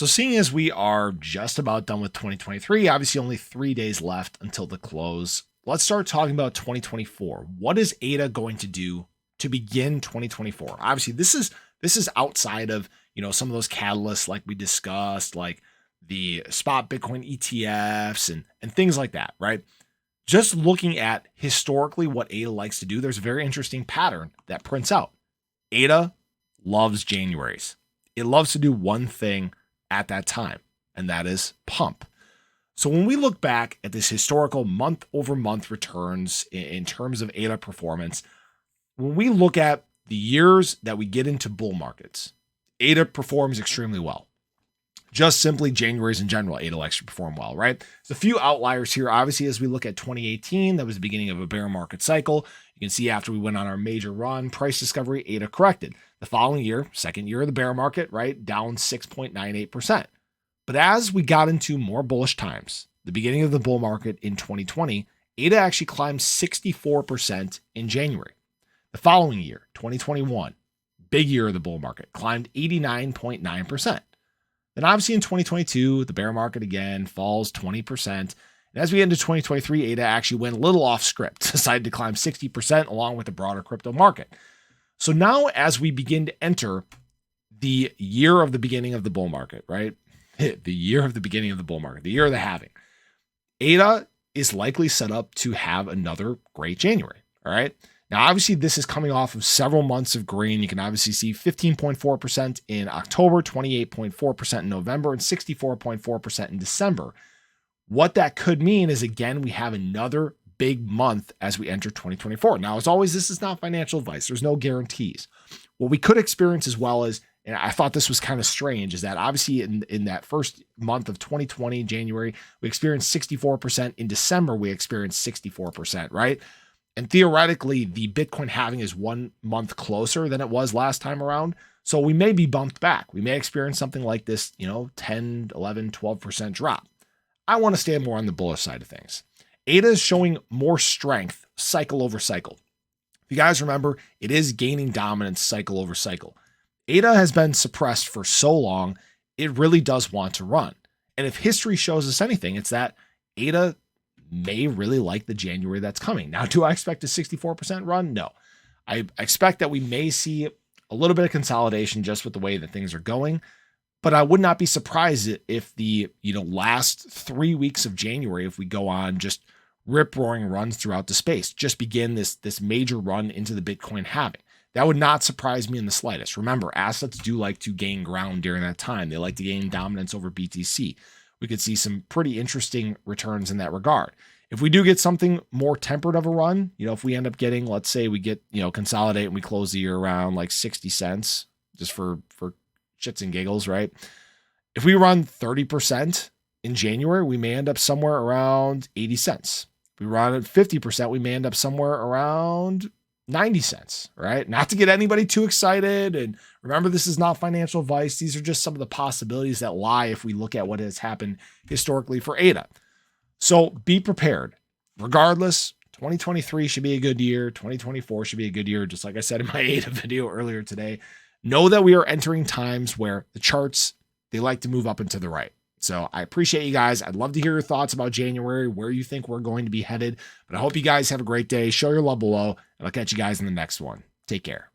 So seeing as we are just about done with 2023, obviously only 3 days left until the close, let's start talking about 2024. What is ADA going to do to begin 2024? Obviously, this is outside of, some of those catalysts like we discussed, like the spot Bitcoin ETFs and things like that, right? Just looking at historically what ADA likes to do, there's a very interesting pattern that prints out. ADA loves Januaries. It loves to do one thing at that time, and that is pump. So when we look back at this historical month over month returns in terms of ADA performance, when we look at the years that we get into bull markets, ADA performs extremely well. Just simply Januaries in general, ADA likes to perform well, right? There's a few outliers here. Obviously, as we look at 2018, that was the beginning of a bear market cycle. You can see after we went on our major run, price discovery, ADA corrected. The following year, second year of the bear market, right, down 6.98%. But as we got into more bullish times, the beginning of the bull market in 2020, ADA actually climbed 64% in January. The following year, 2021, big year of the bull market, climbed 89.9%. Then obviously in 2022, the bear market again falls 20%. And as we get into 2023, ADA actually went a little off script, decided to climb 60% along with the broader crypto market. So now as we begin to enter the year of the beginning of the bull market, right? The year of the beginning of the bull market, the year of the halving, ADA is likely set up to have another great January. All right. Now, obviously, this is coming off of several months of green. You can obviously see 15.4% in October, 28.4% in November, and 64.4% in December. What that could mean is, again, we have another big month as we enter 2024. Now, as always, this is not financial advice. There's no guarantees. What we could experience as well is, and I thought this was kind of strange, is that obviously in that first month of 2020, January, we experienced 64%. In December, we experienced 64%, right? And theoretically, the Bitcoin halving is 1 month closer than it was last time around. So we may be bumped back. We may experience something like this, 10, 11, 12% drop. I want to stay more on the bullish side of things. ADA is showing more strength cycle over cycle. If you guys remember, it is gaining dominance cycle over cycle. ADA has been suppressed for so long, it really does want to run. And if history shows us anything, it's that ADA may really like the January that's coming. Now, do I expect a 64% run? No. I expect that we may see a little bit of consolidation just with the way that things are going, but I would not be surprised if the, last 3 weeks of January, if we go on just rip-roaring runs throughout the space, just begin this major run into the Bitcoin halving. That would not surprise me in the slightest. Remember, assets do like to gain ground during that time. They like to gain dominance over BTC. We could see some pretty interesting returns in that regard. If we do get something more tempered of a run, if we end up getting, let's say we get, consolidate and we close the year around like 60 cents, just for shits and giggles, right? If we run 30% in January, we may end up somewhere around 80 cents. If we run at 50%, we may end up somewhere around 90 cents, right? Not to get anybody too excited. And remember, this is not financial advice. These are just some of the possibilities that lie if we look at what has happened historically for ADA. So be prepared. Regardless, 2023 should be a good year. 2024 should be a good year. Just like I said in my ADA video earlier today, know that we are entering times where the charts, they like to move up and to the right. So I appreciate you guys. I'd love to hear your thoughts about January, where you think we're going to be headed. But I hope you guys have a great day. Show your love below, and I'll catch you guys in the next one. Take care.